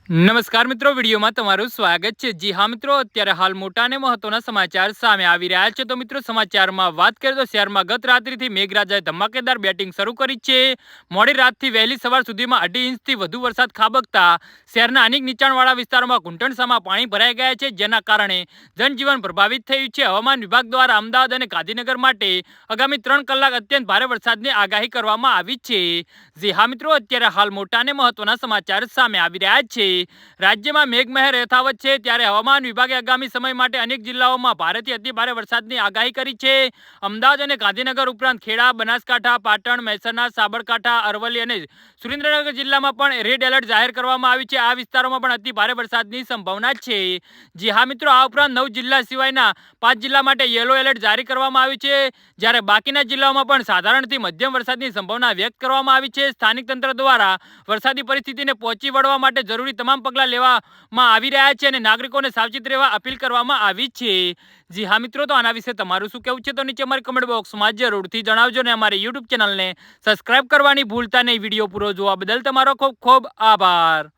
નમસ્કાર મિત્રો, વિડીયોમાં તમારું સ્વાગત છે। જી હા મિત્રો, અત્યારે હાલ મોટા અને મહત્વના સમાચાર સામે આવી રહ્યા છે। તો મિત્રો, સમાચારમાં વાત કરીએ તો શહેરમાં ગત રાત્રિથી મેઘરાજાએ ધમાકેદાર બેટિંગ શરૂ કરી છે। મોડી રાતથી વહેલી સવાર સુધીમાં 2.5 ઇંચથી વધુ વરસાદ ખાબકતા શહેરના અનેક નીચાણવાળા વિસ્તારોમાં ઘૂંટણસામાં પાણી ભરાઈ ગયા છે, જેના કારણે જનજીવન પ્રભાવિત થયું છે। હવામાન વિભાગ દ્વારા અમદાવાદ અને ગાંધીનગર માટે આગામી 3 કલાક અત્યંત ભારે વરસાદની આગાહી કરવામાં આવી છે। જી હા મિત્રો, અત્યારે હાલ મોટા અને મહત્વના સમાચાર સામે આવી રહ્યા છે। રાજ્યમાં મેઘમહેર યથાવત છે, ત્યારે હવામાન વિભાગે આગામી સમય માટે અનેક જિલ્લાઓમાં ભારેથી અતિભારે વરસાદની આગાહી કરી છે। અમદાવાદ અને ગાંધીનગર ઉપરાંત ખેડા, બનાસકાંઠા, પાટણ, મહેસાણા, સાબરકાંઠા, અરવલ્લી અને સુરેન્દ્રનગર જિલ્લામાં પણ રેડ એલર્ટ જાહેર કરવામાં આવ્યું છે। આ વિસ્તારોમાં પણ અતિભારે વરસાદની સંભાવના છે। જી હા મિત્રો, આ ઉપરાંત 9 જિલ્લા સિવાયના 5 જિલ્લા માટે યલો એલર્ટ જારી કરવામાં આવ્યું છે, જ્યારે બાકીના જિલ્લાઓમાં પણ સાધારણથી મધ્યમ વરસાદની સંભાવના વ્યક્ત કરવામાં આવી છે। સ્થાનિક તંત્ર દ્વારા વરસાદી પરિસ્થિતિને પહોંચી વળવા માટે જરૂરી તમામ પગલાં લેવામાં આવી રહ્યા છે અને નાગરિકોને સાવચેત રહેવા અપીલ કરવામાં આવી છે। જી હા મિત્રો, તો આના વિશે તમારું શું કહેવું છે તો નીચે અમારી કમેન્ટ બોક્સમાં જરૂરથી જણાવજો અને અમારી યુટ્યુબ ચેનલને સબસ્ક્રાઇબ કરવાની ભૂલતા નહીં। વિડીયો પૂરો જોવા બદલ તમારો ખૂબ ખૂબ આભાર।